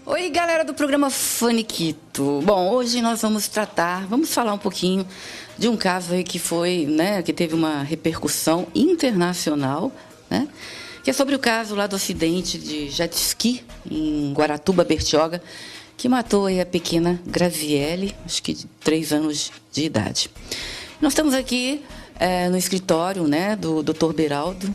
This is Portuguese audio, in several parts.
Oi, galera do programa Faniquito. Bom, hoje nós vamos falar um pouquinho de um caso aí que foi, né, que teve uma repercussão internacional, né, que é sobre o caso lá do acidente de jet ski em Guaratuba, Bertioga, que matou aí a pequena Graziele, acho que de 3 anos de idade. Nós estamos aqui no escritório, né, do Dr. Beraldo,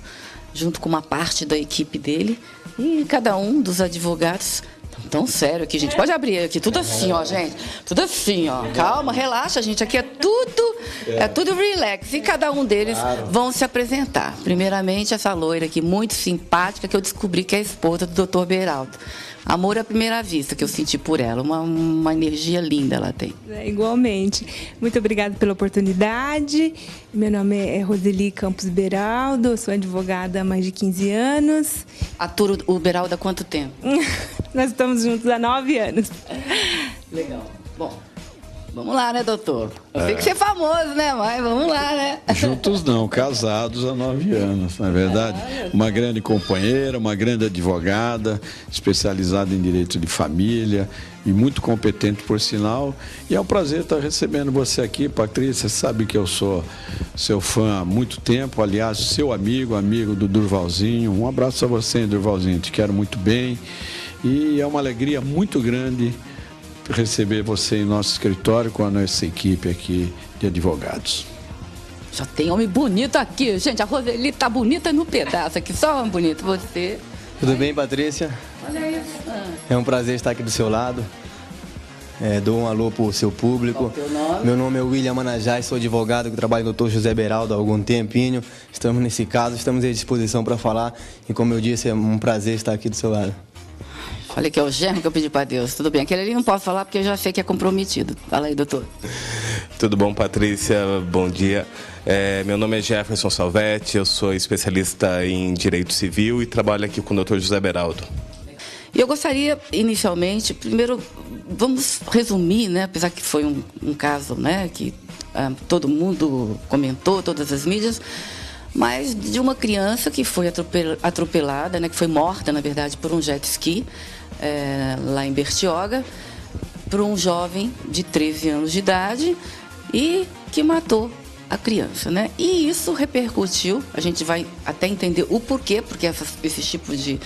junto com uma parte da equipe dele, e cada um dos advogados. Tão sério aqui, gente. Pode abrir aqui, tudo assim, ó, gente. Tudo assim, ó. Calma, relaxa, gente. Aqui é tudo relax. E cada um deles vão se apresentar. Primeiramente, essa loira aqui, muito simpática, que eu descobri que é a esposa do Dr. Beraldo. Amor à primeira vista que eu senti por ela. Uma energia linda ela tem. Igualmente. Muito obrigada pela oportunidade. Meu nome é Roseli Campos Beraldo, eu sou advogada há mais de 15 anos. Aturo o Beraldo há quanto tempo? Nós estamos juntos há 9 anos. Legal. Bom, vamos lá, né, doutor? Eu sei que você é famoso, né, mas vamos lá, né? Juntos não, casados há 9 anos, não é verdade? Uma grande companheira, uma grande advogada, especializada em direito de família e muito competente, por sinal. E é um prazer estar recebendo você aqui, Patrícia. Você sabe que eu sou seu fã há muito tempo, aliás, seu amigo do Durvalzinho. Um abraço a você, Durvalzinho, te quero muito bem. E é uma alegria muito grande receber você em nosso escritório com a nossa equipe aqui de advogados. Já tem homem bonito aqui, gente. A Roseli tá bonita no pedaço aqui, só homem bonito. Você. Tudo bem, Patrícia? Olha isso. É um prazer estar aqui do seu lado. Dou um alô para o seu público. Qual é o teu nome? Meu nome é William Manajai, sou advogado que trabalho com o Dr. José Beraldo há algum tempinho. Estamos nesse caso, estamos à disposição para falar. E como eu disse, é um prazer estar aqui do seu lado. Olha que é o germe que eu pedi para Deus. Tudo bem, aquele ali não posso falar porque eu já sei que é comprometido. Fala aí, doutor. Tudo bom, Patrícia? Bom dia. Meu nome é Jefferson Salvetti, eu sou especialista em Direito Civil e trabalho aqui com o Dr. José Beraldo. E eu gostaria, inicialmente, primeiro, vamos resumir, né, apesar que foi um caso, né, que todo mundo comentou, todas as mídias, mas de uma criança que foi atropelada, né, que foi morta, na verdade, por um jet ski, lá em Bertioga, por um jovem de 13 anos de idade e que matou a criança, né? E isso repercutiu, a gente vai até entender o porquê, porque esses tipos de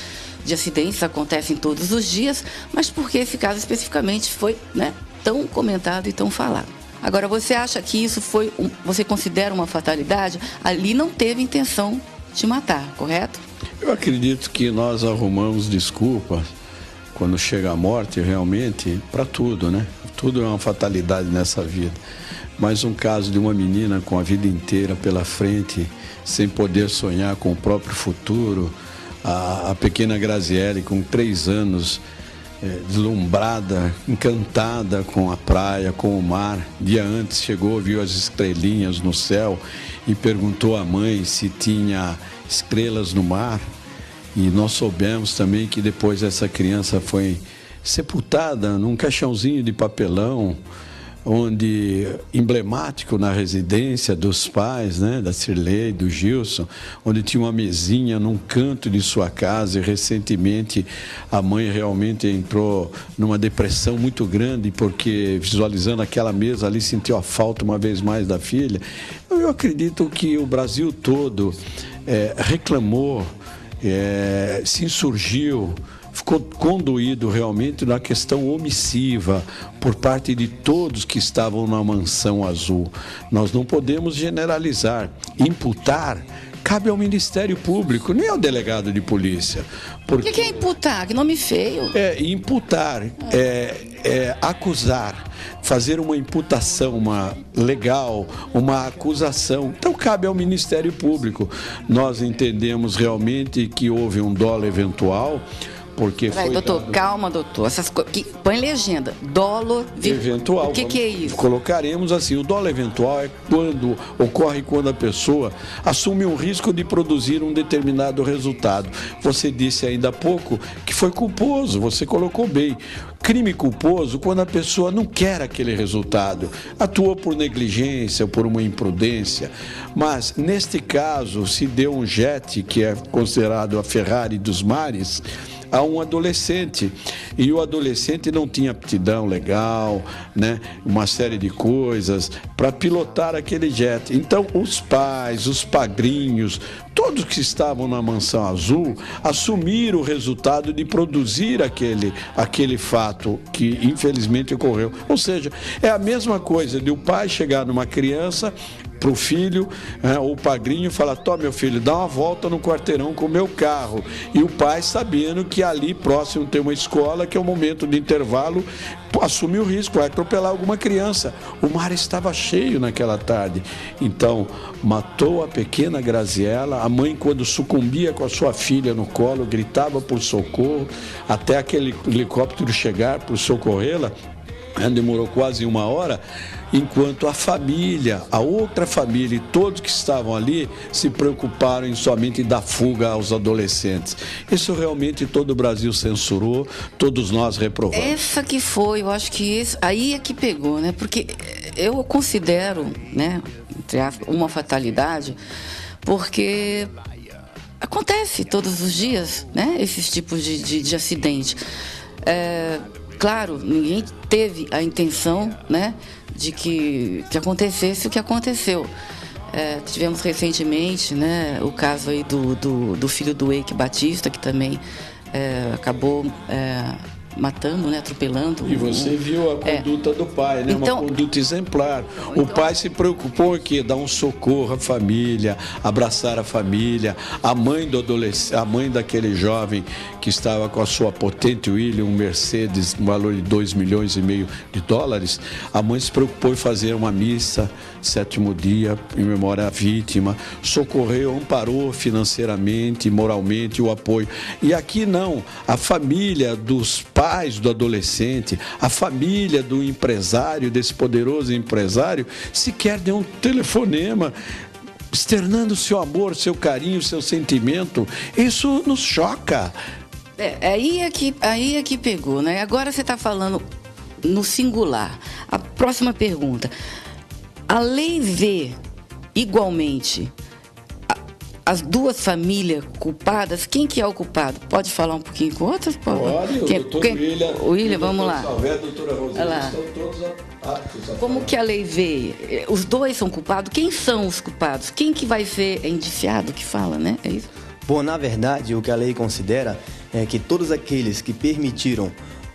acidentes acontecem todos os dias, mas porque esse caso especificamente foi, né, tão comentado e tão falado. Agora, você acha que isso foi, você considera uma fatalidade? Ali não teve intenção de matar, correto? Eu acredito que nós arrumamos desculpas quando chega a morte, realmente, para tudo, né? Tudo é uma fatalidade nessa vida. Mas um caso de uma menina com a vida inteira pela frente, sem poder sonhar com o próprio futuro, a pequena Graziele com 3 anos, deslumbrada, encantada com a praia, com o mar. Dia antes chegou, viu as estrelinhas no céu e perguntou à mãe se tinha estrelas no mar. E nós soubemos também que depois essa criança foi sepultada num caixãozinho de papelão, onde, emblemático na residência dos pais, né, da Cirlei, do Gilson, onde tinha uma mesinha num canto de sua casa, e recentemente a mãe realmente entrou numa depressão muito grande, porque visualizando aquela mesa ali, sentiu a falta uma vez mais da filha. Eu acredito que o Brasil todo reclamou, se insurgiu, ficou conduído realmente na questão omissiva por parte de todos que estavam na Mansão Azul. Nós não podemos generalizar, imputar. Cabe ao Ministério Público, nem ao delegado de polícia. O que é imputar? Que nome feio. Imputar, acusar, fazer uma imputação, uma legal, uma acusação. Então cabe ao Ministério Público. Nós entendemos realmente que houve um dolo eventual, porque Peraí, doutor, calma, doutor. Põe legenda. Dolo eventual. O que é isso? Colocaremos assim: o dolo eventual ocorre quando a pessoa assume um risco de produzir um determinado resultado. Você disse ainda há pouco que foi culposo, você colocou bem. Crime culposo quando a pessoa não quer aquele resultado, atuou por negligência ou por uma imprudência. Mas, neste caso, se deu um jet, que é considerado a Ferrari dos mares, a um adolescente. E o adolescente não tinha aptidão legal, né? Uma série de coisas para pilotar aquele jet. Então, os pais, os padrinhos, todos que estavam na Mansão Azul assumiram o resultado de produzir aquele fato que infelizmente ocorreu. Ou seja, é a mesma coisa de o pai chegar numa criança para o filho, ou o padrinho, falar: toma, meu filho, dá uma volta no quarteirão com o meu carro. E o pai, sabendo que ali próximo tem uma escola, que é o momento de intervalo, assume o risco, vai atropelar alguma criança. O mar estava cheio naquela tarde. Então, matou a pequena Graziella. A mãe, quando sucumbia com a sua filha no colo, gritava por socorro, até aquele helicóptero chegar para socorrê-la. Demorou quase 1 hora, enquanto a família, a outra família e todos que estavam ali se preocuparam em somente dar fuga aos adolescentes. Isso realmente todo o Brasil censurou, todos nós reprovamos. Essa que foi, eu acho que aí é que pegou, né? Porque eu considero, né, entre aspas, uma fatalidade, porque acontece todos os dias, né, esses tipos de acidente. Claro, ninguém teve a intenção, né, de que acontecesse o que aconteceu. Tivemos recentemente, né, o caso aí do filho do Eike Batista, que também acabou matando, né, atropelando. E você viu a conduta do pai, né? Então, uma conduta exemplar. O pai se preocupou em quê? Dar um socorro à família, abraçar a família. A mãe do adolescente, a mãe daquele jovem que estava com a sua potente William, um Mercedes, um valor de $2,5 milhões de dólares, a mãe se preocupou em fazer uma missa, 7º dia, em memória à vítima, socorreu, amparou financeiramente, moralmente o apoio. E aqui não, a família dos pais do adolescente, a família do empresário, desse poderoso empresário, sequer deu um telefonema externando seu amor, seu carinho, seu sentimento. Isso nos choca. Aí é que pegou, né? Agora você está falando no singular. A próxima pergunta. A lei vê igualmente as duas famílias culpadas? Quem que é o culpado? Pode falar um pouquinho com outras? Pode, o doutor William, vamos lá. Salvé, a doutora Roseli, estão todos aptos. Como que a lei vê? Os dois são culpados? Quem são os culpados? Quem que vai ser indiciado que fala, né? É isso? Bom, na verdade, o que a lei considera é que todos aqueles que permitiram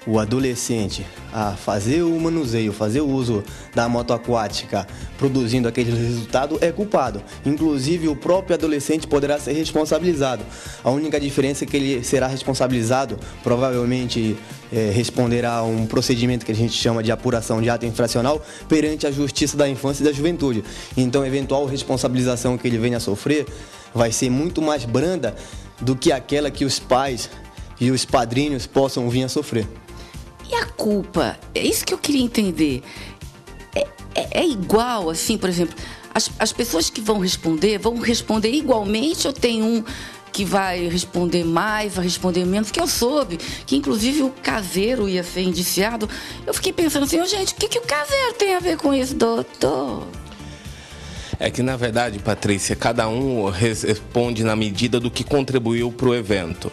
o adolescente a fazer o manuseio, fazer o uso da moto aquática, produzindo aquele resultado, é culpado. Inclusive, o próprio adolescente poderá ser responsabilizado. A única diferença é que ele será responsabilizado, provavelmente responderá a um procedimento que a gente chama de apuração de ato infracional perante a Justiça da Infância e da Juventude. Então, a eventual responsabilização que ele venha a sofrer vai ser muito mais branda do que aquela que os pais e os padrinhos possam vir a sofrer. E a culpa? É isso que eu queria entender. É igual, assim, por exemplo, as pessoas que vão responder igualmente, ou tem um que vai responder mais, vai responder menos? Porque eu soube que, inclusive, o caseiro ia ser indiciado. Eu fiquei pensando assim: gente, o que o caseiro tem a ver com isso, doutor? É que, na verdade, Patrícia, cada um responde na medida do que contribuiu para o evento.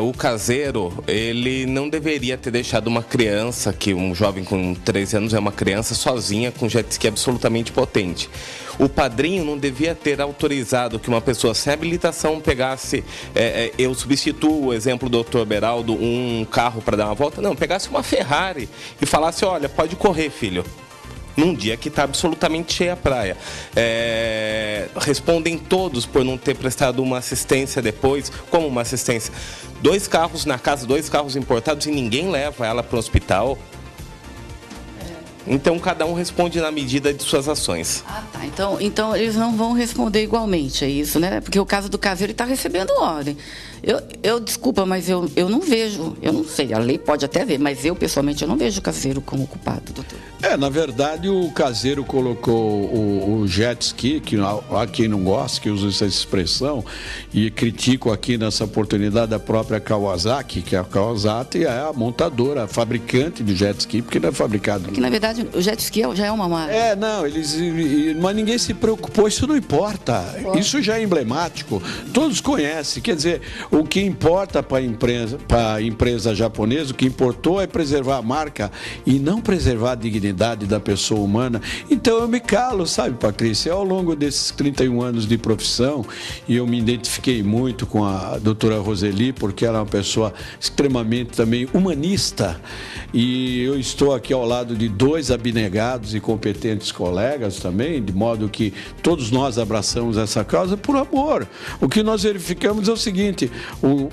O caseiro, ele não deveria ter deixado uma criança, que um jovem com 13 anos é uma criança, sozinha com jet ski absolutamente potente. O padrinho não devia ter autorizado que uma pessoa sem habilitação pegasse, eu substituo o exemplo do Dr. Beraldo, um carro para dar uma volta, não, pegasse uma Ferrari e falasse: olha, pode correr, filho. Num dia que está absolutamente cheia a praia. Respondem todos por não ter prestado uma assistência depois. Como uma assistência? 2 carros na casa, 2 carros importados, e ninguém leva ela para o hospital. Então, cada um responde na medida de suas ações. Ah, tá. Então eles não vão responder igualmente, é isso, né? Porque o caso do caseiro, ele está recebendo ordem. Desculpa, mas eu não vejo, eu não sei, a lei pode até ver, mas eu, pessoalmente, eu não vejo o caseiro como culpado, doutor. Na verdade, o caseiro colocou o jet ski, que há quem não gosta, que usa essa expressão, e critico aqui nessa oportunidade a própria Kawasaki, que a Kawasaki é a montadora, a fabricante de jet ski, porque não é fabricado. Porque, na verdade, o jet ski já é uma marca. Mas ninguém se preocupou, isso não importa. Isso já é emblemático, todos conhecem. Quer dizer, o que importa para a empresa japonesa, o que importou é preservar a marca e não preservar a dignidade da pessoa humana. Então eu me calo, sabe, Patrícia? Ao longo desses 31 anos de profissão, e eu me identifiquei muito com a doutora Roseli, porque ela é uma pessoa extremamente também humanista, e eu estou aqui ao lado de 2 abnegados e competentes colegas também, de modo que todos nós abraçamos essa causa por amor. O que nós verificamos é o seguinte: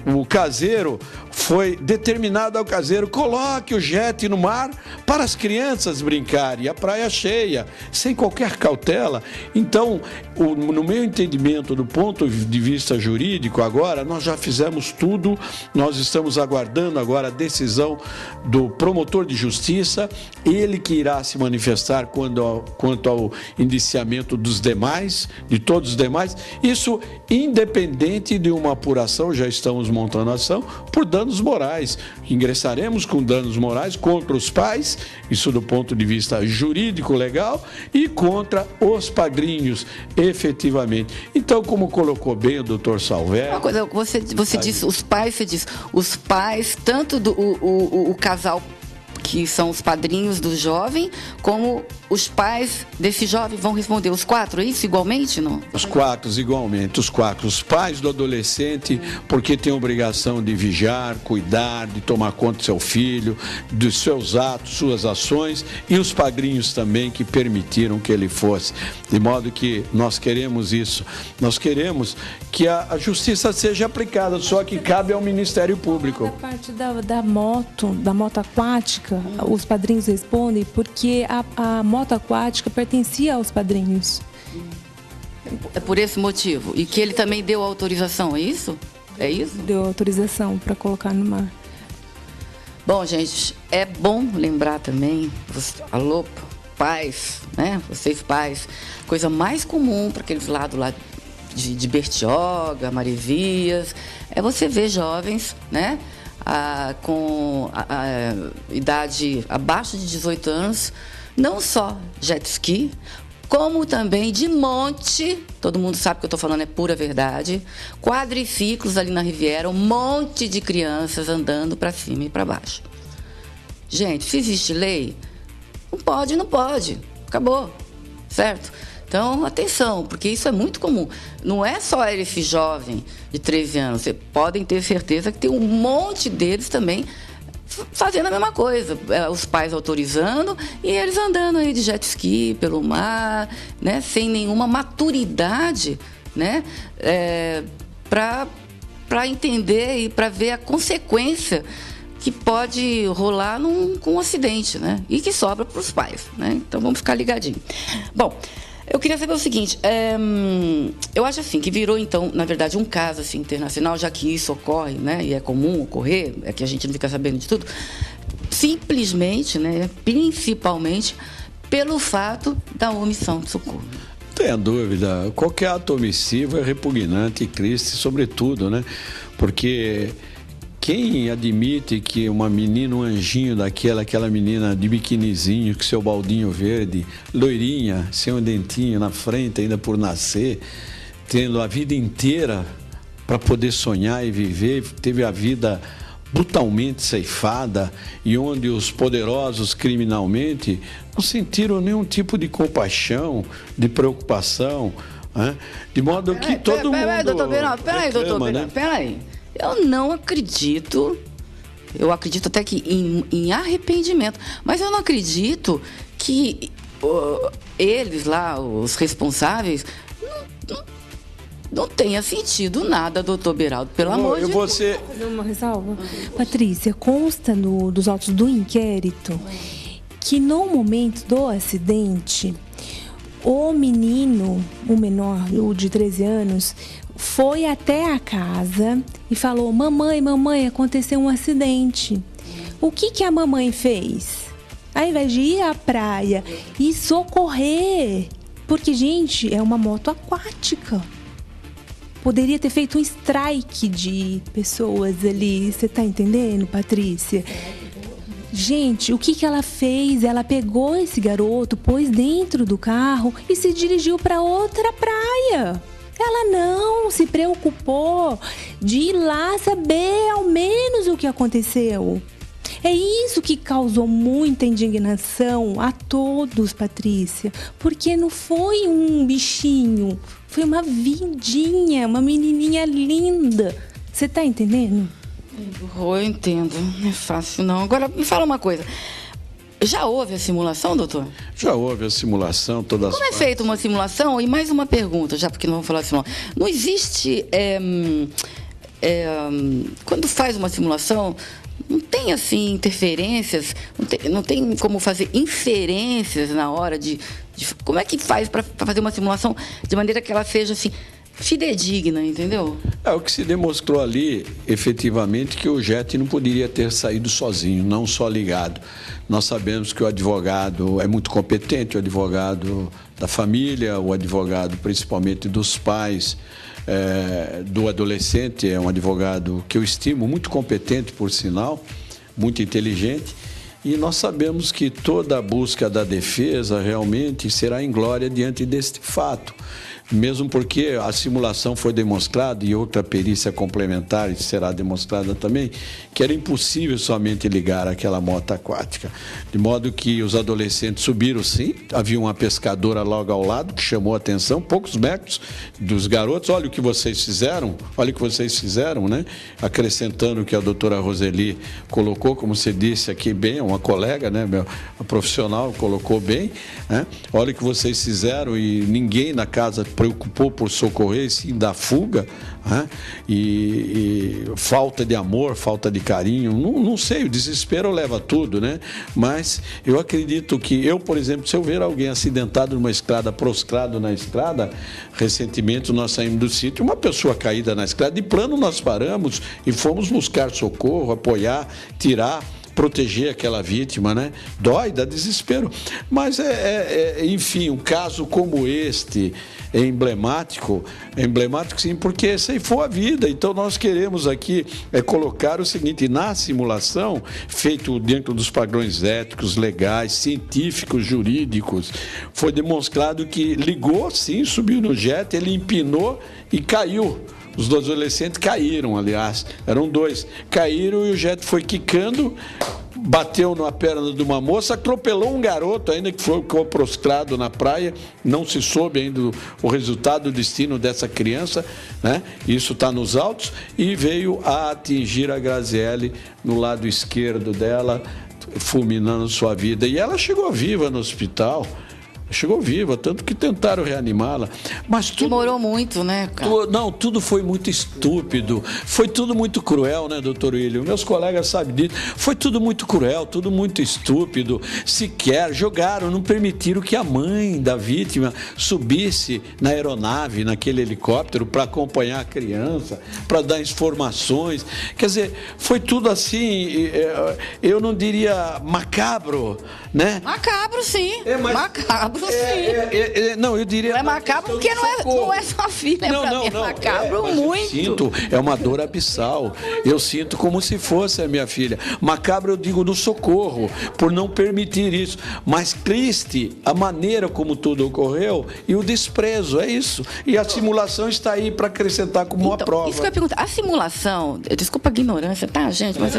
o caseiro foi determinado ao caseiro, coloque o jet no mar para as crianças brincarem, a praia cheia, sem qualquer cautela. Então, no meu entendimento, do ponto de vista jurídico, agora nós já fizemos tudo, nós estamos aguardando agora a decisão do promotor de justiça, ele que irá se manifestar quanto ao indiciamento dos demais, de todos os demais, isso independente de uma apuração, já estamos montando ação, por danos morais. Ingressaremos com danos morais contra os pais, isso do ponto de vista jurídico, legal, e contra os padrinhos, efetivamente. Então, como colocou bem o doutor Salvério... Uma coisa, você disse, os pais, tanto o casal que são os padrinhos do jovem, como os pais desse jovem vão responder. Os 4, é isso? Igualmente, não? Os 4, igualmente. Os 4. Os pais do adolescente, porque tem a obrigação de vigiar, cuidar, de tomar conta do seu filho, dos seus atos, suas ações, e os padrinhos também que permitiram que ele fosse. De modo que nós queremos isso. Nós queremos que a justiça seja aplicada, só que cabe ao Ministério Público. A parte da moto aquática, os padrinhos respondem porque a moto aquática pertencia aos padrinhos. É por esse motivo. E que ele também deu autorização, é isso? É isso? Deu autorização para colocar no mar. Bom, gente, é bom lembrar também, alô, pais, né? Vocês pais, coisa mais comum para aqueles lados lá de Bertioga, Marivias, é você ver jovens, né? Com a idade abaixo de 18 anos, não só jet ski, como também de monte, todo mundo sabe que eu estou falando, é pura verdade, quadriciclos ali na Riviera, um monte de crianças andando para cima e para baixo. Gente, se existe lei, não pode, acabou, certo? Então, atenção, porque isso é muito comum. Não é só esse jovem de 13 anos, vocês podem ter certeza que tem um monte deles também fazendo a mesma coisa, os pais autorizando e eles andando aí de jet ski pelo mar, né, sem nenhuma maturidade, né, para entender e para ver a consequência que pode rolar com um acidente, né, e que sobra para os pais, né? Então vamos ficar ligadinhos. Bom, eu queria saber o seguinte, eu acho assim, que virou então, na verdade, um caso assim, internacional, já que isso ocorre, né, e é comum ocorrer, é que a gente não fica sabendo de tudo, simplesmente, né, principalmente pelo fato da omissão de socorro. Não tenha dúvida, qualquer ato omissivo é repugnante e triste, sobretudo, né, porque... Quem admite que uma menina, um anjinho aquela menina de biquinizinho, com seu baldinho verde, loirinha, sem um dentinho na frente, ainda por nascer, tendo a vida inteira para poder sonhar e viver, teve a vida brutalmente ceifada e onde os poderosos criminalmente não sentiram nenhum tipo de compaixão, de preocupação, né? De modo que todo mundo... Peraí. Eu não acredito, eu acredito até que em arrependimento, mas eu não acredito que eles lá, os responsáveis, não tenha sentido nada, doutor Beraldo, pelo amor de Deus. Fazer uma ressalva? Patrícia, consta dos autos do inquérito que no momento do acidente, o menino, o menor, o de 13 anos, foi até a casa e falou: mamãe, aconteceu um acidente. O que a mamãe fez? ao invés de ir à praia e socorrer. Porque, gente, é uma moto aquática. Poderia ter feito um strike de pessoas ali. Você tá entendendo, Patrícia? Gente, o que ela fez? Ela pegou esse garoto, pôs dentro do carro e se dirigiu para outra praia. Ela não se preocupou de ir lá saber ao menos o que aconteceu. É isso que causou muita indignação a todos, Patrícia, porque não foi um bichinho, foi uma vidinha, uma menininha linda. Você tá entendendo? Eu entendo, não é fácil não. Agora, me fala uma coisa. Já houve a simulação, doutor? Já houve a simulação, todas as Como é feita uma simulação? E mais uma pergunta, já porque não vamos falar de simulação. Não existe... quando faz uma simulação, não tem, assim, interferências, não tem como fazer inferências na hora de como é que faz para fazer uma simulação de maneira que ela seja, assim, fidedigna, entendeu? O que se demonstrou ali, efetivamente, que o jet não poderia ter saído sozinho, não só ligado. Nós sabemos que o advogado é muito competente, o advogado da família, o advogado principalmente dos pais, do adolescente, é um advogado que eu estimo, muito competente, por sinal, muito inteligente. E nós sabemos que toda a busca da defesa realmente será em glória diante deste fato. Mesmo porque a simulação foi demonstrada, e outra perícia complementar será demonstrada também, que era impossível somente ligar aquela moto aquática. De modo que os adolescentes subiram sim, havia uma pescadora logo ao lado que chamou a atenção, poucos metros dos garotos. Olha o que vocês fizeram, né? Acrescentando o que a doutora Roseli colocou, como você disse aqui bem, uma colega, né? A profissional colocou bem, né? Olha o que vocês fizeram, e ninguém na casa preocupou por socorrer, e sim dar fuga, né? E falta de amor, falta de carinho, não sei, o desespero leva tudo, né? Mas eu acredito que por exemplo, se eu ver alguém acidentado numa estrada, prostrado na estrada, recentemente nós saímos do sítio, uma pessoa caída na estrada, de plano nós paramos e fomos buscar socorro, apoiar, tirar, proteger aquela vítima, né? Dói, dá desespero. Mas, enfim, um caso como este é emblemático sim, porque ceifou a vida. Então, nós queremos aqui colocar o seguinte: na simulação, feito dentro dos padrões éticos, legais, científicos, jurídicos, foi demonstrado que ligou, sim, subiu no jet, ele empinou e caiu. Os dois adolescentes caíram, aliás, eram dois. Caíram e o jet foi quicando, bateu na perna de uma moça, atropelou um garoto ainda que ficou prostrado na praia. Não se soube ainda o resultado, o destino dessa criança, né? Isso está nos autos. E veio a atingir a Graziele no lado esquerdo dela, fulminando sua vida. E ela chegou viva no hospital. Chegou viva, tanto que tentaram reanimá-la. Mas tudo, demorou muito, né, cara? Tudo foi muito estúpido. Foi tudo muito cruel, né, doutor William? Meus colegas sabem disso. Foi tudo muito cruel, tudo muito estúpido. Sequer jogaram, não permitiram que a mãe da vítima subisse na aeronave, naquele helicóptero, para acompanhar a criança, para dar informações. Quer dizer, foi tudo assim, eu não diria macabro, né? Macabro, sim. Macabro. Não, eu diria... Não é macabro porque não é sua filha, não, é macabro muito. Eu sinto, é uma dor abissal. Eu sinto como se fosse a minha filha. Macabro eu digo no socorro, por não permitir isso. Mas triste a maneira como tudo ocorreu e o desprezo, é isso. E a simulação está aí para acrescentar como uma prova. Isso que eu ia perguntar. A simulação, desculpa a ignorância, tá, gente? Mas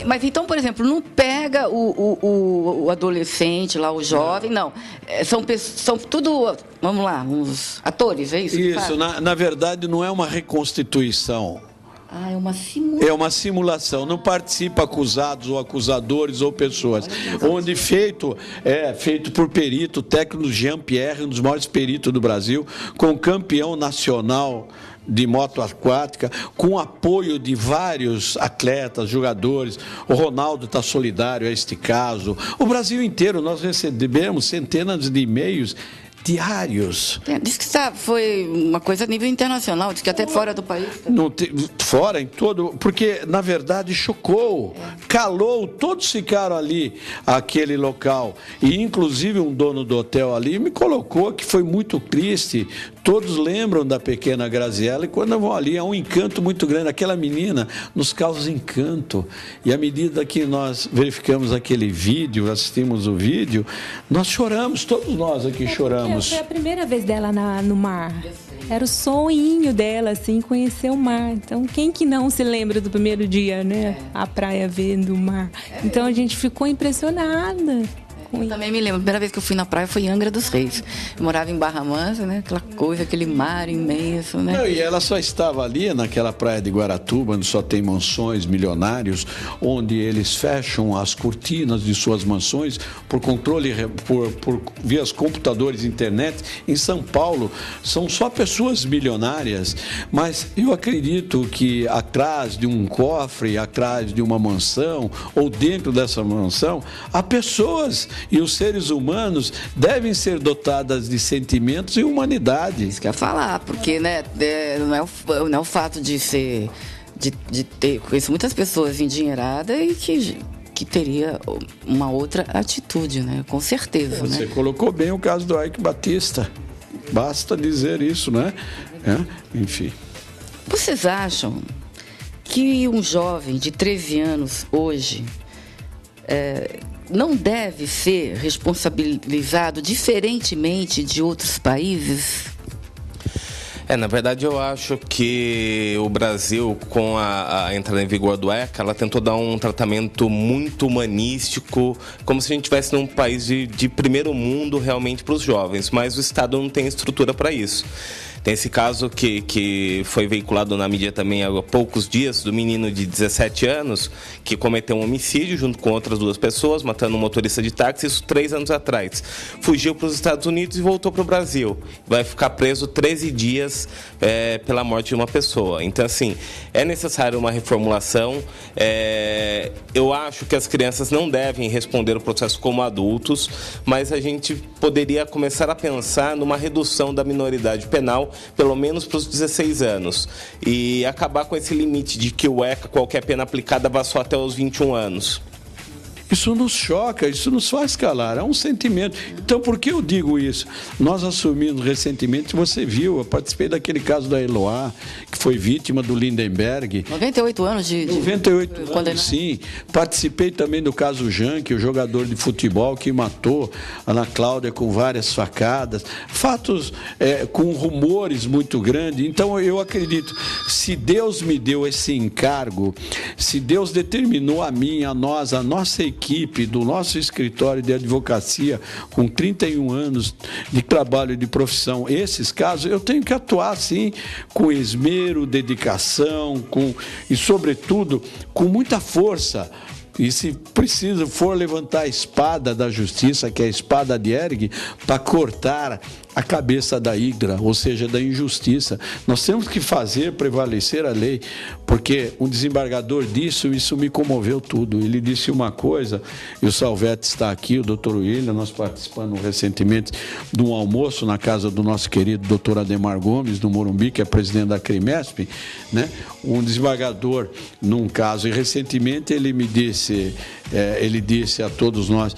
mas então, por exemplo, não pega o adolescente lá, o jovem, não. São tudo, vamos lá, uns atores, é isso? Isso, na verdade não é uma reconstituição. É uma simulação. É uma simulação, não participa acusados ou acusadores ou pessoas. Onde feito por perito, técnico Jean-Pierre, um dos maiores peritos do Brasil, com campeão nacional de moto aquática, com apoio de vários atletas, jogadores. O Ronaldo está solidário a este caso. O Brasil inteiro, nós recebemos centenas de e-mails diários. Diz que foi uma coisa a nível internacional, diz que até fora do país. Fora, em todo... Porque, na verdade, chocou, calou, todos ficaram ali, aquele local. E, inclusive, um dono do hotel ali me colocou que foi muito triste. Todos lembram da pequena Graziella e quando vão ali, há um encanto muito grande. Aquela menina nos causa encanto. E à medida que nós verificamos aquele vídeo, assistimos o vídeo, nós choramos, todos nós aqui choramos. Foi a primeira vez dela no mar. Era o sonhinho dela, assim, conhecer o mar. Então, quem que não se lembra do primeiro dia, né? A praia vendo o mar. Então, a gente ficou impressionada. Eu também me lembro, a primeira vez que eu fui na praia foi em Angra dos Reis. Eu morava em Barra Mansa, né? Aquela coisa, aquele mar imenso, né? Não, e ela só estava ali naquela praia de Guaratuba, onde só tem mansões, milionários, onde eles fecham as cortinas de suas mansões por controle, por via computadores e internet. Em São Paulo, são só pessoas milionárias, mas eu acredito que atrás de um cofre, atrás de uma mansão, ou dentro dessa mansão, há pessoas. E os seres humanos devem ser dotados de sentimentos e humanidade. Isso que eu ia falar, porque né, não é o fato de ser, de ter, conheço muitas pessoas endinheiradas e que teria uma outra atitude, né? Com certeza. Você colocou bem o caso do Eike Batista. Basta dizer isso, né? Enfim. Vocês acham que um jovem de 13 anos hoje não deve ser responsabilizado diferentemente de outros países? Na verdade, eu acho que o Brasil, com a entrada em vigor do ECA, ela tentou dar um tratamento muito humanístico, como se a gente estivesse num país de primeiro mundo realmente para os jovens, mas o Estado não tem estrutura para isso. Tem esse caso que foi veiculado na mídia também há poucos dias, do menino de 17 anos, que cometeu um homicídio junto com outras 2 pessoas, matando um motorista de táxi, isso 3 anos atrás. Fugiu para os Estados Unidos e voltou para o Brasil. Vai ficar preso 13 dias pela morte de uma pessoa. Então, assim, é necessário uma reformulação. Eu acho que as crianças não devem responder o processo como adultos, mas a gente poderia começar a pensar numa redução da minoridade penal, pelo menos para os 16 anos, e acabar com esse limite de que o ECA, qualquer pena aplicada, vá só até os 21 anos. Isso nos choca, isso nos faz calar, é um sentimento. Então, por que eu digo isso? Nós assumimos recentemente, você viu, eu participei daquele caso da Eloá, que foi vítima do Lindenberg. 98 anos de 98 anos, sim. Participei também do caso Janke, o jogador de futebol que matou a Ana Cláudia com várias facadas. Fatos com rumores muito grandes. Então, eu acredito, se Deus me deu esse encargo, se Deus determinou a mim, a nós, a nossa equipe do nosso escritório de advocacia, com 31 anos de trabalho e de profissão, esses casos, eu tenho que atuar, sim, com esmero, dedicação, e, sobretudo, com muita força. E se preciso for levantar a espada da justiça, que é a espada de Erg, para cortar a cabeça da hidra, ou seja, da injustiça. Nós temos que fazer prevalecer a lei, porque um desembargador disse, isso me comoveu tudo. Ele disse uma coisa, e o Salvete está aqui, o doutor William, nós participamos recentemente de um almoço na casa do nosso querido doutor Ademar Gomes, do Morumbi, que é presidente da CRIMESP, né? Um desembargador, num caso, e recentemente ele me disse, ele disse a todos nós,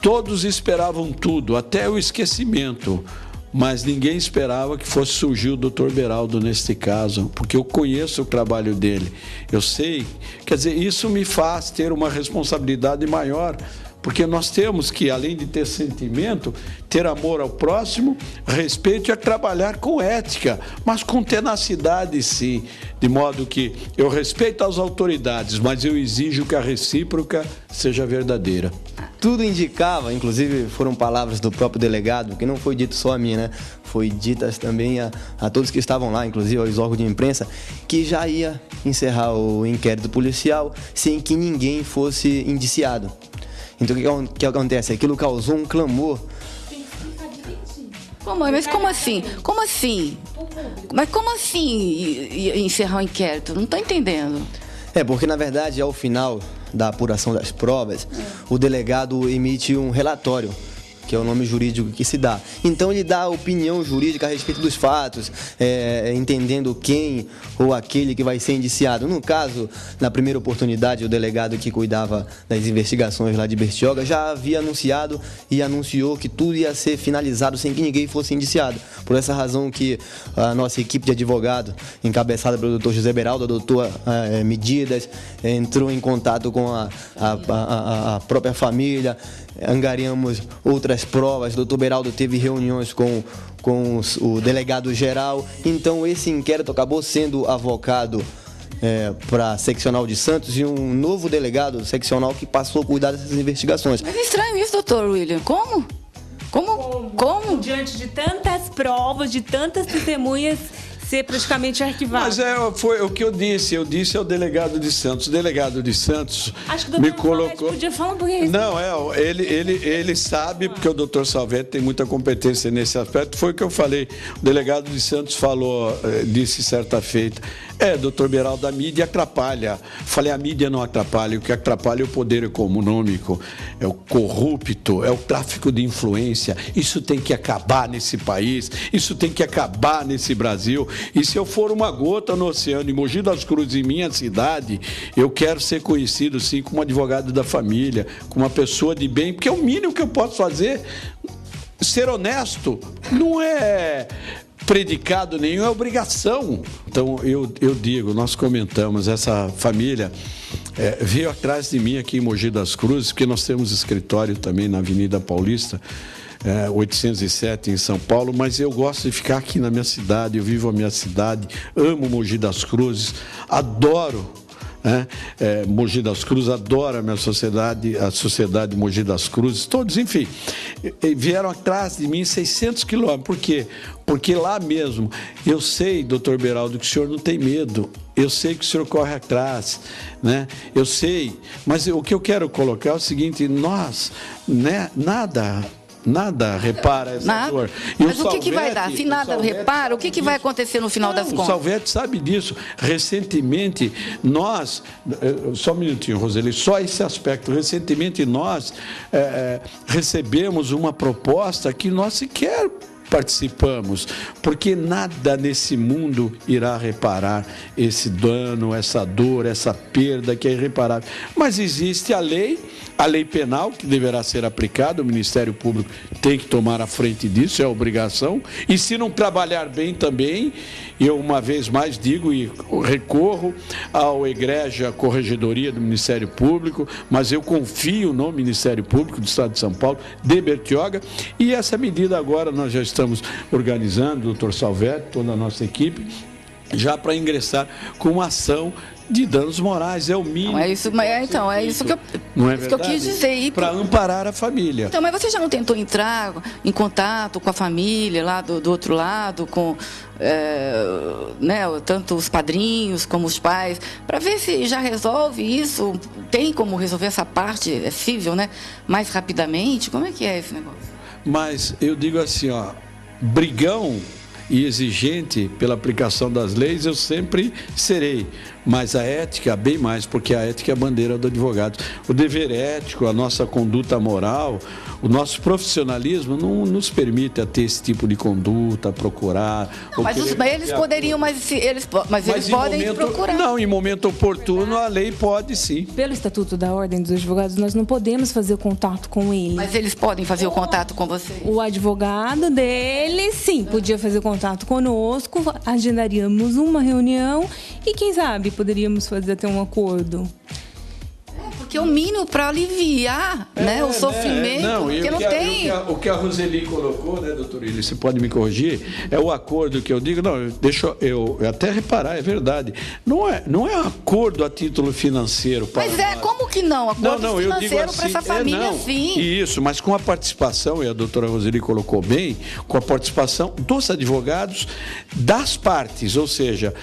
todos esperavam tudo, até o esquecimento, mas ninguém esperava que fosse surgir o doutor Beraldo neste caso, porque eu conheço o trabalho dele, eu sei, quer dizer, isso me faz ter uma responsabilidade maior, porque nós temos que, além de ter sentimento, ter amor ao próximo, respeito e trabalhar com ética, mas com tenacidade, sim, de modo que eu respeito as autoridades, mas eu exijo que a recíproca seja verdadeira. Tudo indicava, inclusive foram palavras do próprio delegado, que não foi dito só a mim, né? Foi ditas também a todos que estavam lá, inclusive aos órgãos de imprensa, que já ia encerrar o inquérito policial sem que ninguém fosse indiciado. Então o que acontece? Aquilo causou um clamor. Mas como assim? Como assim? Mas como assim encerrar o inquérito? Não estou entendendo. Porque na verdade, ao final da apuração das provas, o delegado emite um relatório que é o nome jurídico que se dá. Então ele dá a opinião jurídica a respeito dos fatos, entendendo quem ou aquele que vai ser indiciado. No caso, na primeira oportunidade, o delegado que cuidava das investigações lá de Bertioga já havia anunciado e anunciou que tudo ia ser finalizado sem que ninguém fosse indiciado. Por essa razão que a nossa equipe de advogado, encabeçada pelo doutor José Beraldo, adotou medidas, entrou em contato com a própria família, angariamos outras provas. O doutor Beraldo teve reuniões com o delegado geral. Então esse inquérito acabou sendo avocado para a seccional de Santos e um novo delegado seccional que passou a cuidar dessas investigações. Mas é estranho isso, doutor William. Como? Diante de tantas provas, de tantas testemunhas, ser praticamente arquivado. Mas foi o que eu disse ao delegado de Santos. O delegado de Santos acho que o me doutor colocou... podia falar um pouquinho. Não, ele sabe, porque o doutor Salvetti tem muita competência nesse aspecto. Foi o que eu falei. O delegado de Santos disse certa feita. Doutor Beraldo, a mídia atrapalha. Falei, a mídia não atrapalha. O que atrapalha é o poder econômico, é o corrupto, é o tráfico de influência. Isso tem que acabar nesse país, isso tem que acabar nesse Brasil. E se eu for uma gota no oceano, em Mogi das Cruzes, em minha cidade, eu quero ser conhecido, sim, como advogado da família, como uma pessoa de bem, porque é o mínimo que eu posso fazer. Ser honesto não é predicado nenhum, é obrigação. Então, eu digo, nós comentamos, essa família veio atrás de mim aqui em Mogi das Cruzes, porque nós temos escritório também na Avenida Paulista, 807 em São Paulo, mas eu gosto de ficar aqui na minha cidade, eu vivo a minha cidade, amo Mogi das Cruzes, adoro Mogi das Cruzes, adoro a minha sociedade, a sociedade Mogi das Cruzes, todos, enfim, vieram atrás de mim 600 quilômetros. Por quê? Porque lá mesmo, eu sei, doutor Beraldo, que o senhor não tem medo, eu sei que o senhor corre atrás, né? Eu sei, mas o que eu quero colocar é o seguinte, nós, nada repara essa dor. E mas o que vai dar? Se nada repara, o que vai acontecer no final das contas? O Salvetti sabe disso. Recentemente, nós... Só um minutinho, Roseli, só esse aspecto. Recentemente, nós recebemos uma proposta que nós sequer participamos, porque nada nesse mundo irá reparar esse dano, essa dor, essa perda que é irreparável. Mas existe a lei penal que deverá ser aplicada, o Ministério Público tem que tomar a frente disso, é obrigação, e se não trabalhar bem também, eu uma vez mais digo e recorro ao egrégia Corregedoria do Ministério Público, mas eu confio no Ministério Público do Estado de São Paulo, de Bertioga, e essa medida agora nós já estamos organizando, doutor Salvetti, toda a nossa equipe, já para ingressar com uma ação de danos morais, é o mínimo. É isso que eu, não é isso que eu quis dizer. Para amparar a família. Então, mas você já não tentou entrar em contato com a família lá do outro lado, com tanto os padrinhos como os pais, para ver se já resolve isso? Tem como resolver essa parte civil, né? Mais rapidamente? Como é que é esse negócio? Mas eu digo assim, brigão e exigente pela aplicação das leis, eu sempre serei. Mas a ética, bem mais, porque a ética é a bandeira do advogado. O dever ético, a nossa conduta moral, o nosso profissionalismo não nos permite ter esse tipo de conduta, procurar... Não, mas eles poderiam, mas eles podem procurar. Não, em momento oportuno, a lei pode sim. Pelo Estatuto da Ordem dos Advogados, nós não podemos fazer contato com ele. Mas eles podem fazer o contato com você? O advogado dele, sim, podia fazer contato conosco, agendaríamos uma reunião e, quem sabe, poderíamos fazer até um acordo. Porque é o mínimo para aliviar o sofrimento, porque não tem... O que a Roseli colocou, né, doutor William, você pode me corrigir, é o acordo que eu digo, deixa eu até reparar, é verdade, não é um acordo a título financeiro. Mas como que não? Acordo financeiro para essa família, sim. Isso, mas com a participação, e a doutora Roseli colocou bem, com a participação dos advogados das partes, ou seja,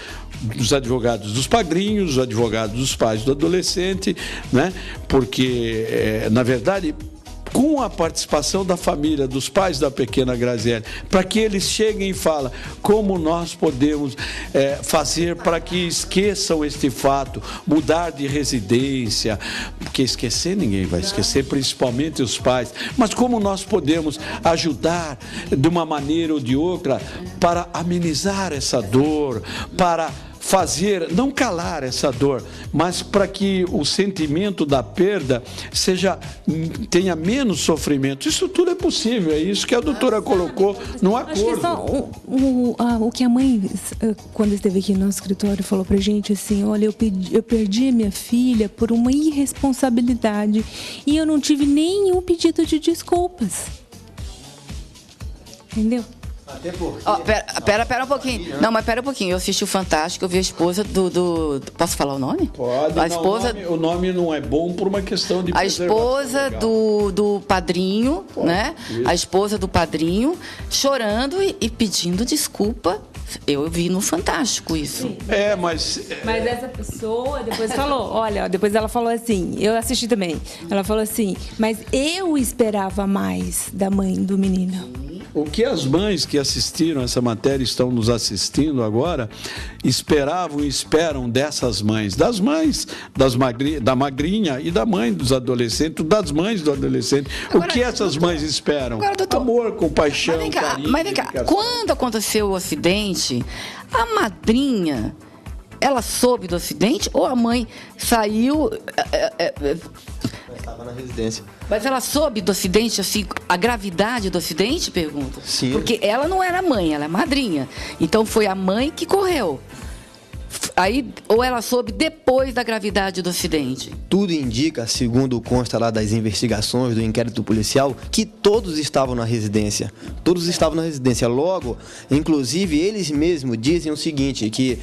dos advogados dos padrinhos, dos advogados dos pais do adolescente, né? Porque, na verdade, com a participação da família, dos pais da pequena Graziele, para que eles cheguem e falem como nós podemos fazer para que esqueçam este fato, mudar de residência, porque esquecer ninguém vai esquecer, principalmente os pais, mas como nós podemos ajudar de uma maneira ou de outra para amenizar essa dor, para fazer, não calar essa dor, mas para que o sentimento da perda tenha menos sofrimento. Isso tudo é possível, é isso que a doutora colocou no acordo. Acho que só o que a mãe, quando esteve aqui no nosso escritório, falou pra gente assim, olha, eu perdi a minha filha por uma irresponsabilidade e eu não tive nenhum pedido de desculpas. Entendeu? Até porque... Pera um pouquinho. Não, mas pera um pouquinho. Eu assisti o Fantástico, eu vi a esposa do... Posso falar o nome? Pode. A esposa... O nome não é bom por uma questão de a esposa do padrinho, Pode, né? isso. A esposa do padrinho chorando e pedindo desculpa. Eu vi no Fantástico isso. Mas essa pessoa depois falou, olha, depois ela falou assim, eu assisti também, ela falou assim, mas eu esperava mais da mãe do menino. o que as mães que assistiram essa matéria estão nos assistindo agora, esperavam e esperam dessas mães, das mães da magrinha e da mãe dos adolescentes, das mães do adolescente. Agora, o que essas mães esperam? Agora, doutor, amor, compaixão, mas vem cá, quando aconteceu o acidente, a madrinha, ela soube do acidente ou a mãe saiu... Estava na residência. Mas ela soube do acidente, assim, a gravidade do acidente, pergunta? Sim. Porque ela não era mãe, ela é madrinha. Então foi a mãe que correu. Aí, ou ela soube depois da gravidade do acidente? Tudo indica, segundo consta lá das investigações do inquérito policial, que todos estavam na residência. Todos estavam na residência. Logo, inclusive, eles mesmos dizem o seguinte, que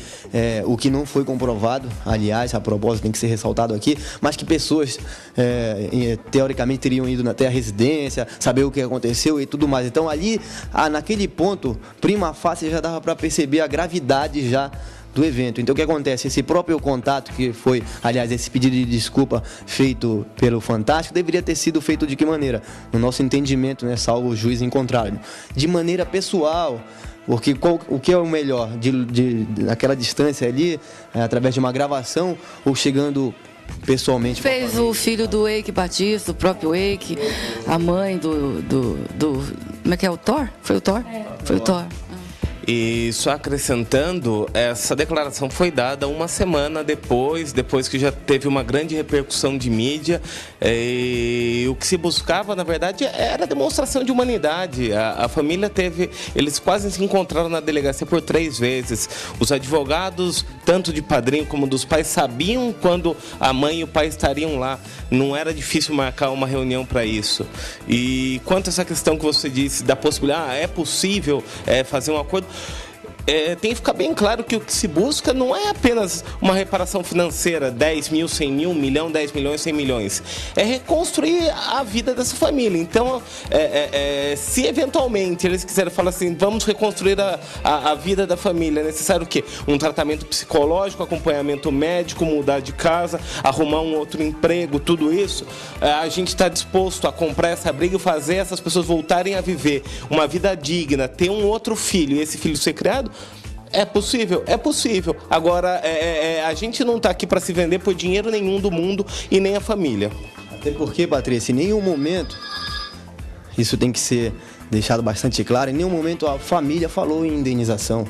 o que não foi comprovado, aliás, a propósito tem que ser ressaltado aqui, mas que pessoas, teoricamente, teriam ido até a residência, saber o que aconteceu e tudo mais. Então, ali, naquele ponto, prima facie, já dava para perceber a gravidade já do evento. Então o que acontece? Esse próprio contato que foi, aliás, esse pedido de desculpa feito pelo Fantástico, deveria ter sido feito de que maneira? No nosso entendimento, né, salvo o juiz encontrado, de maneira pessoal, porque o que é o melhor? Naquela distância ali, através de uma gravação ou chegando pessoalmente? Fez o filho do Eike Batista, o próprio Eike, a mãe do como é que é, o Thor? Foi o Thor? Foi o Thor. E só acrescentando, essa declaração foi dada uma semana depois que já teve uma grande repercussão de mídia. E o que se buscava, na verdade, era a demonstração de humanidade. A família eles quase se encontraram na delegacia por 3 vezes. Os advogados, tanto de padrinho como dos pais, sabiam quando a mãe e o pai estariam lá. Não era difícil marcar uma reunião para isso. E quanto a essa questão que você disse, da possibilidade, é possível fazer um acordo, tem que ficar bem claro que o que se busca não é apenas uma reparação financeira, 10 mil, 100 mil, 1 milhão, 10 milhões, 100 milhões. É reconstruir a vida dessa família. Então, se eventualmente eles quiserem falar assim, vamos reconstruir a vida da família, é necessário o quê? Um tratamento psicológico, acompanhamento médico, mudar de casa, arrumar um outro emprego, tudo isso, a gente está disposto a comprar essa briga e fazer essas pessoas voltarem a viver uma vida digna, ter um outro filho e esse filho ser criado. É possível? É possível. Agora, a gente não está aqui para se vender por dinheiro nenhum do mundo e nem a família. Até porque, Patrícia, em nenhum momento, isso tem que ser deixado bastante claro, em nenhum momento a família falou em indenização.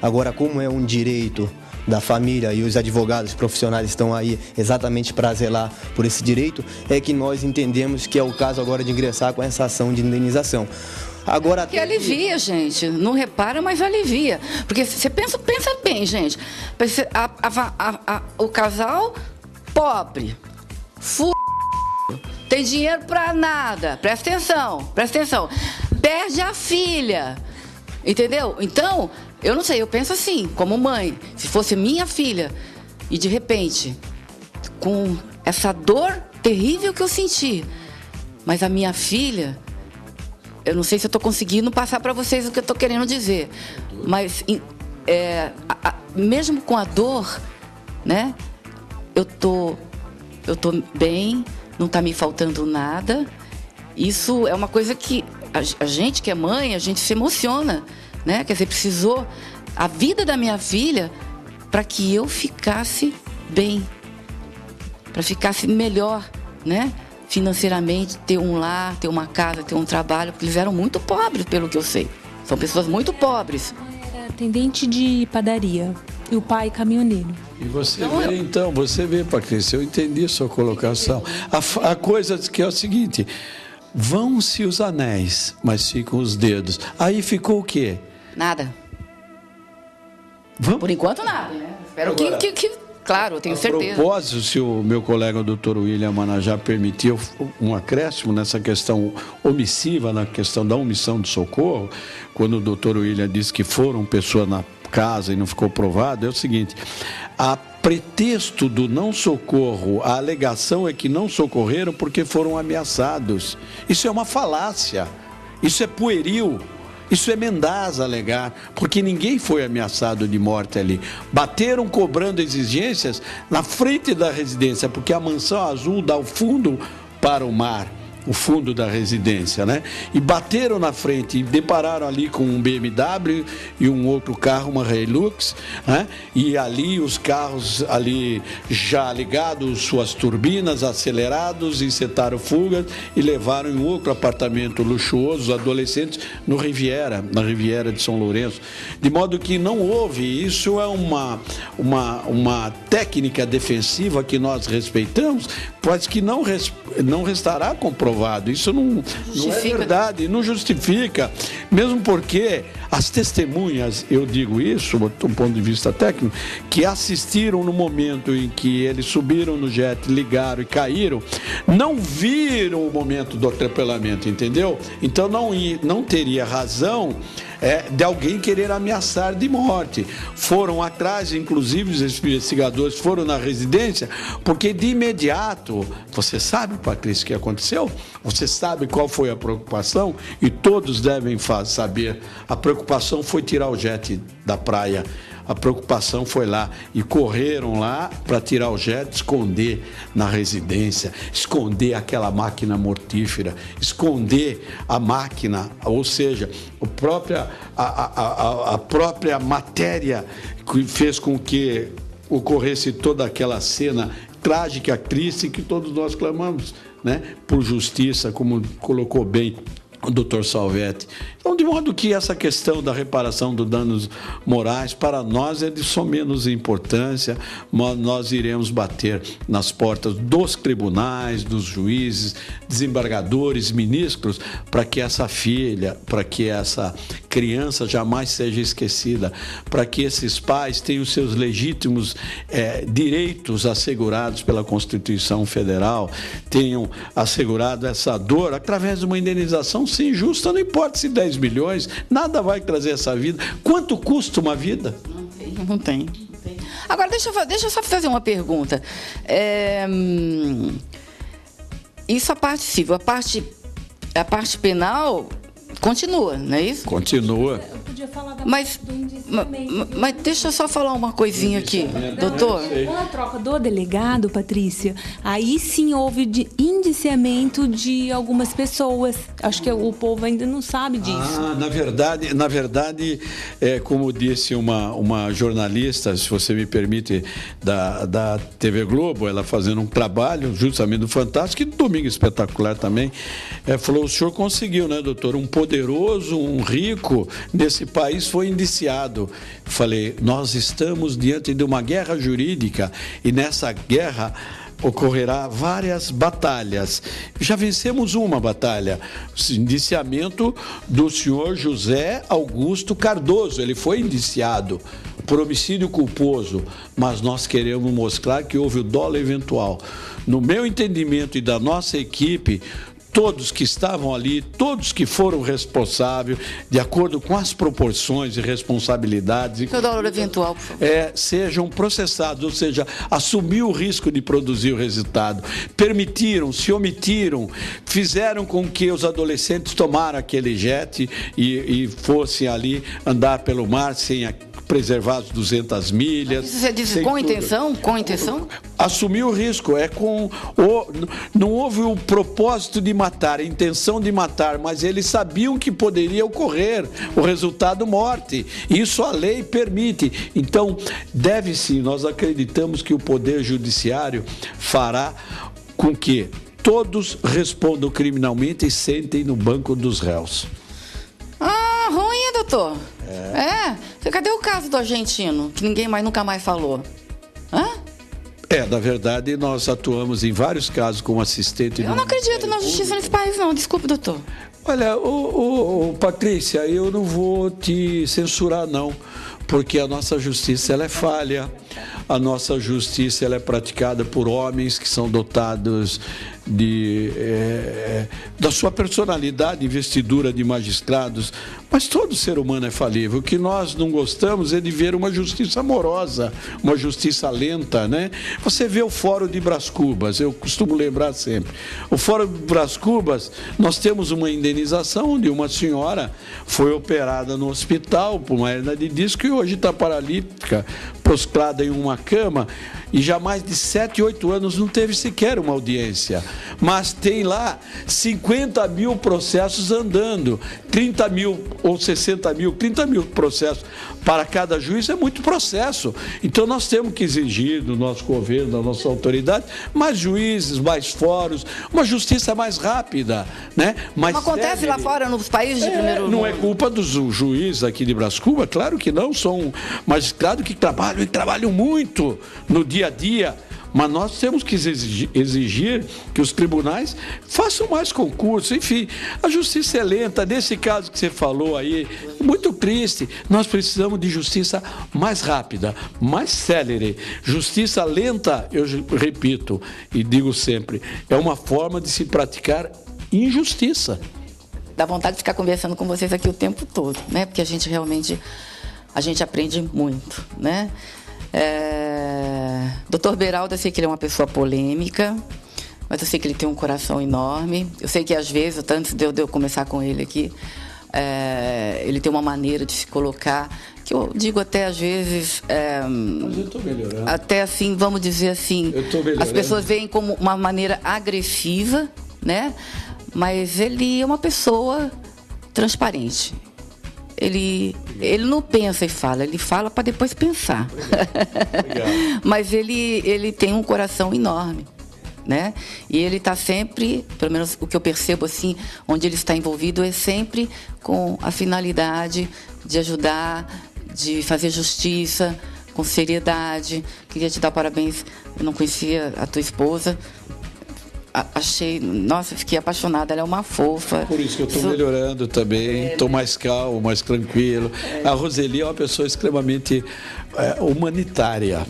Agora, como é um direito da família e os advogados profissionais estão aí exatamente para zelar por esse direito, é que nós entendemos que é o caso agora de ingressar com essa ação de indenização. Agora, que alivia, gente. Não repara, mas alivia. Porque você pensa bem, gente. O casal pobre, tem dinheiro pra nada. Presta atenção. Perde a filha. Entendeu? Então, eu não sei, eu penso assim, como mãe. Se fosse minha filha e de repente, com essa dor terrível que eu senti, mas a minha filha... Eu não sei se eu estou conseguindo passar para vocês o que eu estou querendo dizer, mas mesmo com a dor, né? Eu tô bem, não está me faltando nada Isso é uma coisa que a gente que é mãe, a gente se emociona, né? Quer dizer, precisou a vida da minha filha para que eu ficasse bem, para ficasse melhor, né? Financeiramente, ter um lar, ter uma casa, ter um trabalho, porque eles eram muito pobres, pelo que eu sei. São pessoas muito pobres. Era atendente de padaria e o pai caminhoneiro. E você vê, Patrícia, eu entendi a sua colocação. A coisa que é o seguinte, vão-se os anéis, mas ficam os dedos. Aí ficou o quê? Nada. Vamos? Por enquanto, nada, né? Espero Agora, claro, eu tenho certeza. A propósito, se o meu colega Dr. William Manajá permitiu um acréscimo nessa questão omissiva, na questão da omissão de socorro, quando o Dr. William disse que foram pessoas na casa e não ficou provado, é o seguinte, a pretexto do não socorro, a alegação é que não socorreram porque foram ameaçados. Isso é uma falácia, isso é pueril. Isso é mendaz alegar, porque ninguém foi ameaçado de morte ali. Bateram cobrando exigências na frente da residência, porque a mansão azul dá o fundo para o mar, o fundo da residência, né? E bateram na frente e depararam ali com um BMW e um outro carro, uma Hilux, né? E ali os carros ali já ligados, suas turbinas, acelerados, encetaram fugas e levaram em outro apartamento luxuoso os adolescentes na Riviera de São Lourenço. De modo que não houve, isso é uma técnica defensiva que nós respeitamos, mas que não restará comprovado. Isso não é verdade, não justifica, mesmo porque as testemunhas, eu digo isso do ponto de vista técnico, que assistiram no momento em que eles subiram no jet, ligaram e caíram, não viram o momento do atropelamento, entendeu? Então não teria razão de alguém querer ameaçar de morte. Foram atrás, inclusive os investigadores foram na residência, porque de imediato, você sabe, Patrícia, o que aconteceu? Você sabe qual foi a preocupação? E todos devem saber. A preocupação foi tirar o jet da praia. A preocupação foi lá e correram lá para tirar o jet, esconder na residência, esconder aquela máquina mortífera, esconder a máquina, ou seja, a própria matéria que fez com que ocorresse toda aquela cena trágica, triste, que todos nós clamamos, né, por justiça, como colocou bem o Dr. Salvetti. Então, de modo que essa questão da reparação dos danos morais, para nós é de somenos importância, mas nós iremos bater nas portas dos tribunais, dos juízes, desembargadores, ministros, para que essa filha, para que essa criança jamais seja esquecida, para que esses pais tenham seus legítimos direitos assegurados pela Constituição Federal, tenham assegurado essa dor através de uma indenização, sim, justa, não importa se 10 milhões, nada vai trazer essa vida. Quanto custa uma vida? Não tem. Agora, deixa eu só fazer uma pergunta. Isso a parte civil, a parte penal continua, não é isso? Continua. Eu podia falar da Mas deixa eu só falar uma coisinha aqui, doutor. Com a troca do delegado, Patrícia, aí sim houve indiciamento de algumas pessoas. Acho que o povo ainda não sabe disso. Na verdade, como disse uma jornalista, se você me permite, da TV Globo, ela fazendo um trabalho justamente do Fantástico, e do Domingo Espetacular também, falou, o senhor conseguiu, né, doutor? Um poderoso, um rico nesse país foi indiciado. Falei, nós estamos diante de uma guerra jurídica e nessa guerra ocorrerá várias batalhas. Já vencemos uma batalha, o indiciamento do senhor José Augusto Cardoso. Ele foi indiciado por homicídio culposo, mas nós queremos mostrar que houve o dolo eventual. No meu entendimento e da nossa equipe, todos que estavam ali, todos que foram responsáveis, de acordo com as proporções e responsabilidades, eventual, por favor. Sejam processados, ou seja, assumiu o risco de produzir o resultado, permitiram, se omitiram, fizeram com que os adolescentes tomaram aquele jet e fossem ali andar pelo mar sem preservar as 200 milhas. Isso você diz com intenção? Com intenção? Assumir o risco, não houve o propósito de matar, a intenção de matar, mas eles sabiam que poderia ocorrer o resultado morte. Isso a lei permite. Então, deve sim, nós acreditamos que o Poder Judiciário fará com que todos respondam criminalmente e sentem no banco dos réus. Ah, ruim, doutor. Cadê o caso do argentino, que ninguém nunca mais falou? Na verdade, nós atuamos em vários casos como assistente... Eu não acredito na justiça nesse país, não. Desculpe, doutor. Olha, Patrícia, eu não vou te censurar, não, porque a nossa justiça ela é falha, a nossa justiça ela é praticada por homens que são dotados da sua personalidade, investidura de magistrados, mas todo ser humano é falível. O que nós não gostamos é de ver uma justiça morosa, uma justiça lenta, né? Você vê o Fórum de Brás Cubas, eu costumo lembrar sempre. O Fórum de Brás Cubas, nós temos uma indenização onde uma senhora foi operada no hospital por uma hernia de disco e hoje está paralítica, prostrada em uma cama, e já mais de 7, 8 anos não teve sequer uma audiência. Mas tem lá 50 mil processos andando, 30 mil ou 60 mil, 30 mil processos para cada juiz, é muito processo. Então nós temos que exigir do nosso governo, da nossa autoridade, mais juízes, mais fóruns, uma justiça mais rápida, né? Mas acontece lá fora, nos países de primeiro mundo. Não é culpa dos juízes aqui de Brás Cubas, claro que não, são magistrados que trabalham e trabalham muito no dia a dia, mas nós temos que exigir que os tribunais façam mais concursos. Enfim, a justiça é lenta. Nesse caso que você falou aí, muito triste. Nós precisamos de justiça mais rápida, mais célere. Justiça lenta, eu repito e digo sempre, é uma forma de se praticar injustiça. Dá vontade de ficar conversando com vocês aqui o tempo todo, né? Porque a gente realmente aprende muito, né? Dr. Beraldo, eu sei que ele é uma pessoa polêmica, mas eu sei que ele tem um coração enorme. Eu sei que às vezes, antes de eu começar com ele aqui, ele tem uma maneira de se colocar, que eu digo até às vezes... mas eu estou melhorando. Até assim, vamos dizer assim, as pessoas veem como uma maneira agressiva, né? Mas ele é uma pessoa transparente. Ele não pensa e fala, ele fala para depois pensar. Obrigado. Mas ele tem um coração enorme, né? E ele está sempre, pelo menos o que eu percebo assim, onde ele está envolvido é sempre com a finalidade de ajudar, de fazer justiça, com seriedade. Queria te dar parabéns, eu não conhecia a tua esposa. Achei, nossa, fiquei apaixonada, ela é uma fofa. Por isso que eu estou melhorando também, estou mais calmo, mais tranquilo. A Roseli é uma pessoa extremamente humanitária,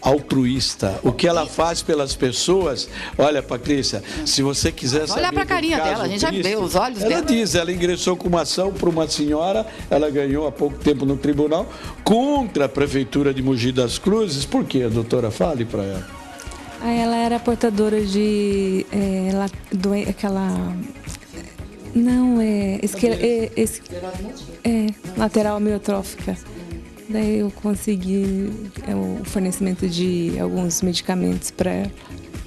altruísta. O que ela faz pelas pessoas, olha, Patrícia, se você quiser saber... Olha para a carinha dela, a gente já vê os olhos dela. Ela diz, ela ingressou com uma ação para uma senhora, ela ganhou há pouco tempo no tribunal, contra a Prefeitura de Mogi das Cruzes. Por quê, doutora? Fale para ela. Ela era portadora de aquela... Não, lateral amiotrófica. Daí eu consegui o fornecimento de alguns medicamentos para ela.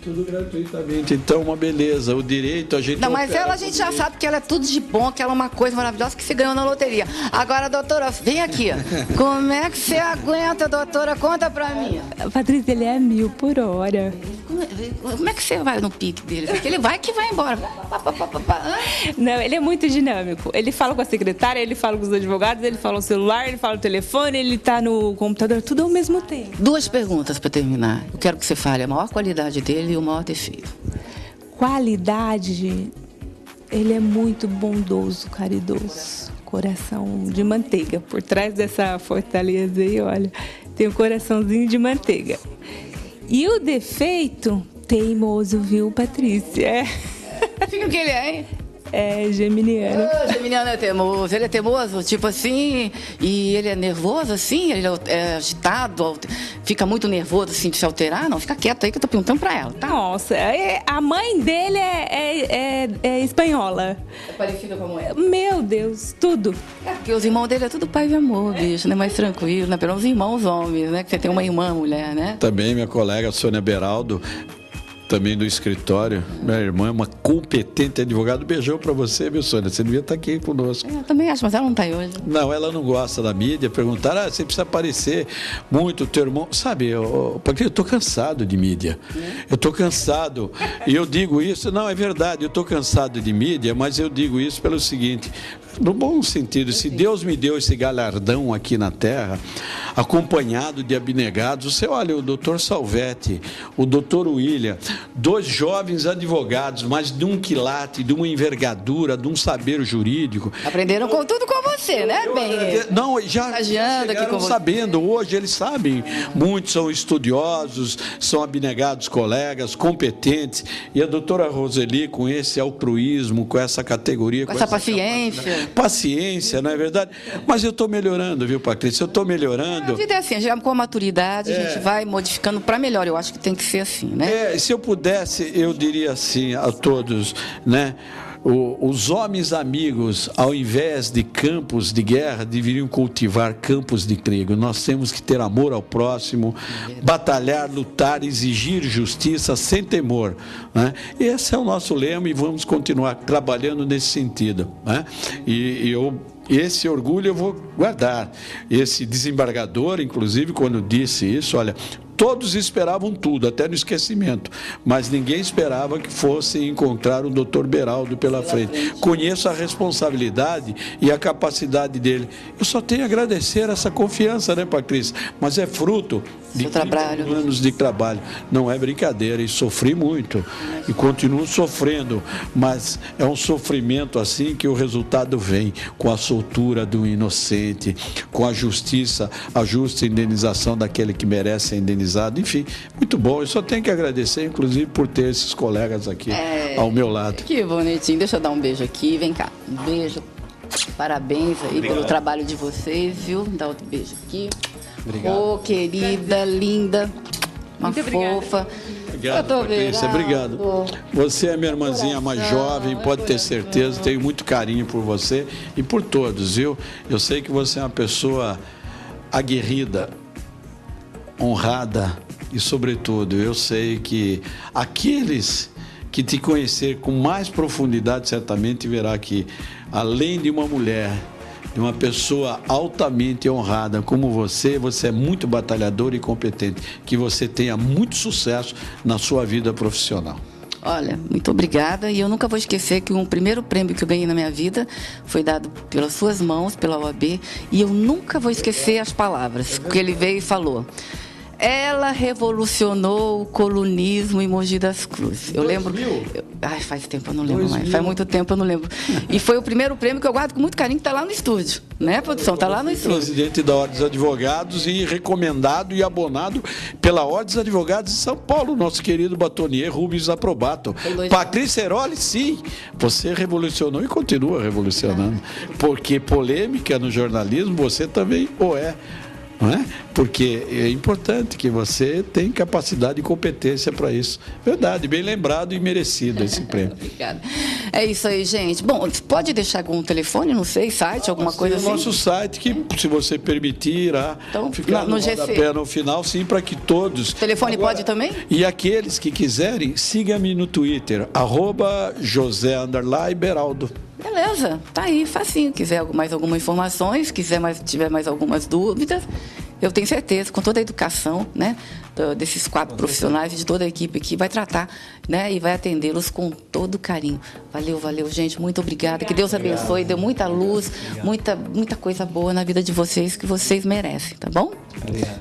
Tudo gratuitamente, então uma beleza, o direito a gente... Não, mas ela a gente já sabe que ela é tudo de bom, que ela é uma coisa maravilhosa que você ganhou na loteria. Agora, doutora, vem aqui. Como é que você aguenta, doutora? Conta pra mim. Patrícia, ele é 1000 por hora. Como é que você vai no pique dele? Porque ele vai que vai embora. Não, ele é muito dinâmico. Ele fala com a secretária, ele fala com os advogados, ele fala no celular, ele fala no telefone, ele tá no computador, tudo ao mesmo tempo. 2 perguntas para terminar. Eu quero que você fale a maior qualidade dele e o maior defeito. Qualidade, ele é muito bondoso, caridoso. Coração de manteiga. Por trás dessa fortaleza aí, olha, tem um coraçãozinho de manteiga. E o defeito, teimoso, viu, Patrícia? Fica o que ele é, hein? É geminiano. Geminiano é teimoso. Ele é teimoso, tipo assim, e ele é nervoso, assim, ele é agitado, fica muito nervoso, assim, de se alterar. Não, fica quieto aí que eu tô perguntando pra ela, tá? Nossa, a mãe dele é espanhola. É parecida com a mulher? Meu Deus, tudo. Porque os irmãos dele é tudo pai de amor, bicho, né? Mais tranquilo, né? Pelos irmãos homens, né? Que você tem uma irmã mulher, né? Também minha colega Sônia Beraldo, também do escritório, minha irmã é uma competente advogada. Beijão pra você, viu, Sônia? Você devia estar aqui conosco. Eu também acho, mas ela não tá aí hoje. Não, ela não gosta da mídia. Perguntaram, você precisa aparecer muito, teu irmão... Sabe, porque eu tô cansado de mídia. Eu tô cansado. E eu digo isso, não, é verdade, eu tô cansado de mídia, mas eu digo isso pelo seguinte... No bom sentido, se Deus me deu esse galardão aqui na Terra, acompanhado de abnegados, você olha o doutor Salvetti, o doutor William, 2 jovens advogados, mas de um quilate, de uma envergadura, de um saber jurídico. Aprenderam tudo com você, né, bem? Não, já chegaram sabendo. Hoje eles sabem, muitos são estudiosos, são abnegados colegas, competentes. E a doutora Roseli, com esse altruísmo, com essa categoria, com essa paciência. Paciência, não é verdade? Mas eu estou melhorando, viu, Patrícia? Eu estou melhorando. A vida é assim, já com a maturidade, a gente vai modificando para melhor. Eu acho que tem que ser assim, né? Se eu pudesse, eu diria assim a todos, né? Os homens amigos, ao invés de campos de guerra, deveriam cultivar campos de emprego. Nós temos que ter amor ao próximo, batalhar, lutar, exigir justiça sem temor, né? Esse é o nosso lema e vamos continuar trabalhando nesse sentido, né? Esse orgulho eu vou guardar. Esse desembargador, inclusive, quando disse isso, olha, todos esperavam tudo, até no esquecimento, mas ninguém esperava que fosse encontrar o doutor Beraldo pela frente. Conheço a responsabilidade e a capacidade dele. Eu só tenho a agradecer essa confiança, né, Patrícia? Mas é fruto de 30 anos de trabalho. Não é brincadeira, e sofri muito. E continuo sofrendo, mas é um sofrimento assim que o resultado vem com a soltura do inocente, com a justiça, a justa indenização daquele que merece a indenização. Enfim, muito bom. Eu só tenho que agradecer, inclusive, por ter esses colegas aqui ao meu lado. Que bonitinho. Deixa eu dar um beijo aqui. Vem cá. Um beijo. Parabéns aí pelo trabalho de vocês, viu? Dá outro beijo aqui. Obrigado. Querida, linda, uma muito fofa. Obrigado, Patrícia. Obrigado. Você é minha irmãzinha mais jovem, pode ter certeza. Tenho muito carinho por você e por todos, viu? Eu sei que você é uma pessoa aguerrida, honrada e, sobretudo, eu sei que aqueles que te conhecer com mais profundidade certamente verá que, além de uma mulher, de uma pessoa altamente honrada como você é muito batalhador e competente. Que você tenha muito sucesso na sua vida profissional. Olha, muito obrigada, e eu nunca vou esquecer que o primeiro prêmio que eu ganhei na minha vida foi dado pelas suas mãos, pela OAB, e eu nunca vou esquecer as palavras que ele veio e falou. Ela revolucionou o colunismo em Mogi das Cruzes. Eu lembro... faz tempo, eu não lembro mais. Faz muito tempo, eu não lembro. E foi o primeiro prêmio que eu guardo com muito carinho, que está lá no estúdio. Né, produção? Está lá no estúdio. Presidente da Ordem dos Advogados e recomendado e abonado pela Ordem dos Advogados de São Paulo, nosso querido batonier Rubens Aprobato. Patrícia Heroli, sim, você revolucionou e continua revolucionando. Porque polêmica no jornalismo, você também é. Não é? Porque é importante que você tenha capacidade e competência para isso. Verdade, bem lembrado e merecido esse prêmio. Obrigada. É isso aí, gente. Bom, pode deixar algum telefone, não sei, site, alguma coisa assim? O nosso site, que se você permitir, irá ficar no rodapé no final, sim, para que todos... Telefone agora, pode também? E aqueles que quiserem, siga-me no Twitter, @José_Beraldo. Beleza, tá aí, facinho. Quiser mais algumas informações, tiver mais algumas dúvidas, eu tenho certeza, com toda a educação, né, desses 4 profissionais e de toda a equipe aqui, vai tratar, né, e vai atendê-los com todo carinho. Valeu, gente, muito obrigada. Que Deus abençoe, dê muita luz, muita coisa boa na vida de vocês, que vocês merecem, tá bom? Obrigado.